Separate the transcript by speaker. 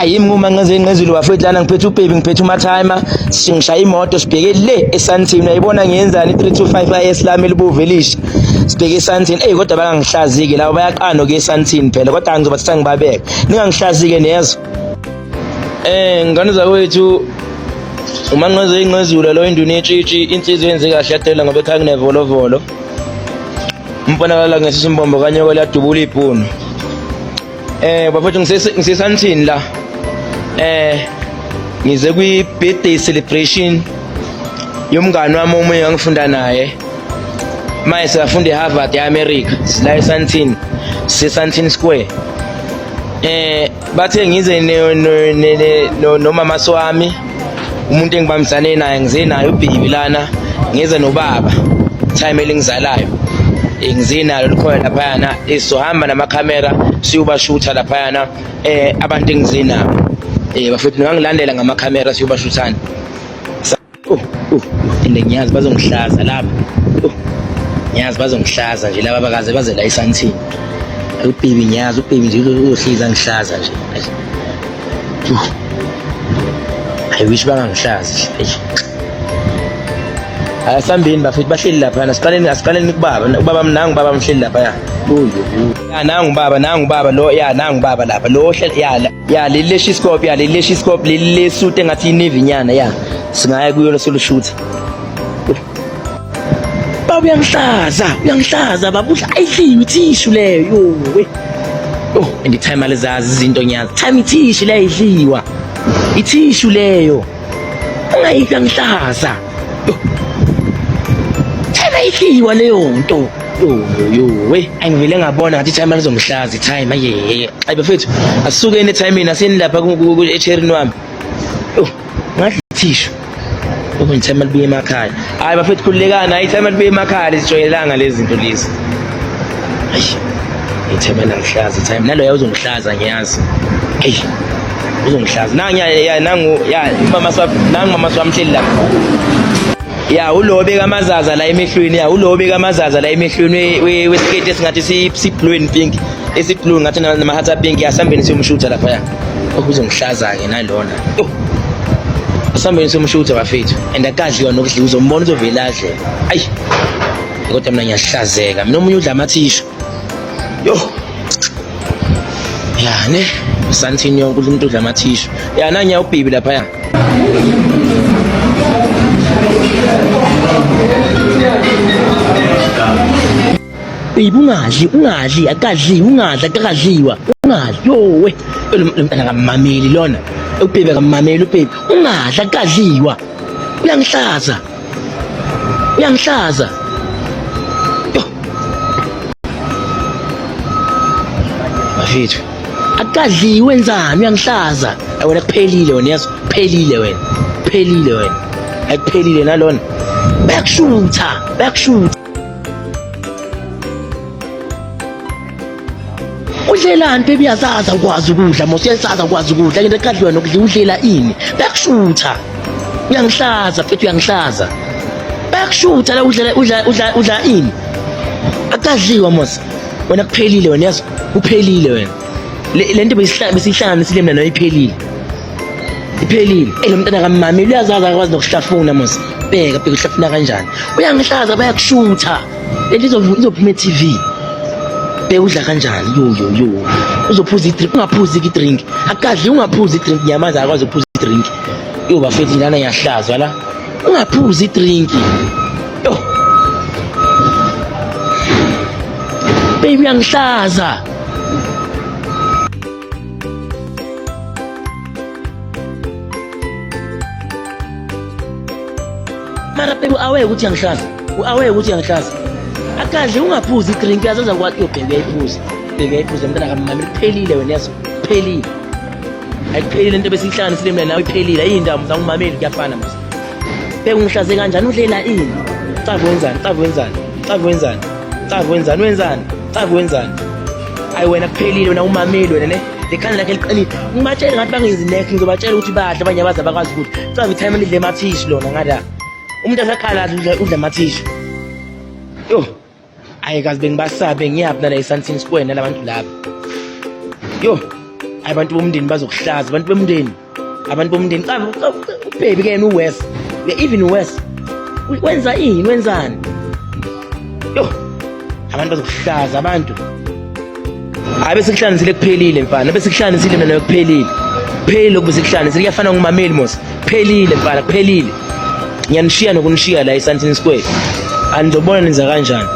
Speaker 1: ayimi uma ngezulu bafethu lana ngiphethe ubaby ngiphethe uMathima singishaya imoto sibheke le eSandton uyayibona ngiyenzani 325 IS lami libuve lisha sibheke eSandton kodwa bangangihlaziki labo bayaqano ke eSandton phela kodwa ngizoba sengibabeka ningangihlazike nezo ngane zakwethu uma ngezulu lo induni etshitshi insizwe yenze kahle yadela ngoba ekhaya kunevolovolo umponakala ngesisimbombo kanye kweliyadubula ibhunu bafethu ngiseSandton la ngize kwi birthday celebration yomngane wami omunye engifunda naye manje siyafunda eHarvard eAmerica sila eSandton seSandton Square bathe ngize nomama wami umuntu engibambisane naye ngize naye ubaby lana ngize nobaba time elingizalayo ngize nalo likhona lapha yana sizohamba namakhamera siyobashutha lapha yana abantu engize nabo bafethu ningangilandela ngamakhamera siyobashuthana ende ngiyazi bazongihlaza lapha ngiyazi bazongihlaza nje laba abakaze baze la eSandton ubaby ngiyazi ubaby nje uzohliza ngihlaza nje I wish bangangihlazi ayasambini bafethu bahleli lapha asiqaleni kubaba nangu baba mhleli lapha ya nangu baba lo ya nangu baba lapha lo ya leleshiscope leli suit engathi inavy nyana ya singaya kuyo losolushoot baba uyangihlaza babudla ayidliwe ithishu leyo we time alizazi izinto nyazi time ithishu leyo idliwa ithishu leyo ungayihlaza ayidliwa leyo nto we angivele ngabona ngathi time alizongihlaza time ayi bafethu asukene time asini lapha echerini wami ngadla ithishu time alibuye emakhaya hayi bafethu khululekana hayi time alibuye emakhaya sijwayelanga lezi zinto lezi time alangihlaza time nalo uyawuzongihlaza ngiyazi uzongihlaza nangu mama swamhleli lapha ya ulobe kamazaza la emehlweni wesiketi esingathi si blue and pink esiblue ngathi namahatha pink yasambeni siyomshutha lapha ya uzongihlaza ke nalona asambeni siyomshutha bafethu and akadliwa nokudliwa uzombona uzovela adle ayi kodwa mina ngiyahlazeka mina omunye udla amathishu ya ne Sandton yonke umuntu udla amathishu ya nanya ubaby lapha ya baby ungadli akadliwa we lo mntana kamameli lona ubaby kamameli ubaby ungadla akadliwa uyangihlaza bafethu akadliwe wenzani uyangihlaza wena kuphelile wena yazi kuphelile wena ayikuphelile nalona bayakushutha udlelani baby yazaza ukwazi ukudla mosiyazaza ukwazi ukudla into ekadliwa nokudla udlela ini bayakushutha uyangihlaza mfethu uyangihlaza bayakushutha la udla ini akadliwa mos wena kuphelile wena yazi uphelile wena lento besihlangana silemna nayo iphelile lo mntana kamama uyazaza akwazi nokuhlafuna mos bheka uhlafuna kanjani uyangihlaza bayakushutha lento izophuma eTV bheka udla kanjani uzophuza idrink ungaphuzi idrink akadli ungaphuzi idrink nyamaza akwazi ukuphuza idrink bafethu lana ngiyahlazwa la ungaphuzi idrink baby uyangihlaza mara baby awe ukuthi uyangihlaza akadli ungaphuzi idrink yazaza kwathi bheka iphuze mntana kamama kuphelile wena yazi kuphelile ayiphelile into besihlangana silemna nawe iphelile ayindaba zangumameli kuyafana mos beka ungihlaze kanjani udlela ini wenzani ayi wena kuphelile wena umameli wena ne lekhanda lakhe liqalile ngibatshela ngathi bangenzi next ngizobatshela ukuthi badla abanye abaza bakwazi ukuthi tsavi time lidle amathishu lona ngada umuntu asakhala udla amathishu ayikazi bengibasabe ngiyaphi la eSandton Square nalabantu laba abantu bomndeni bazokuhlaza, abantu bomndeni ubhebe kena uWes, even uWes wenzani yo, abantu bazokuhlaza abantu. Hayi bese kuhlanisile kuphelile mfana, bese kuhlanisile mina kuphelile. Kuphelile lokubese kuhlanisile, kuyafana ngumameli mos. Kuphelile mfana, kuphelile. Ngiyanishiya nokunishiya la eSandton Square. Anizobona nenza kanjani.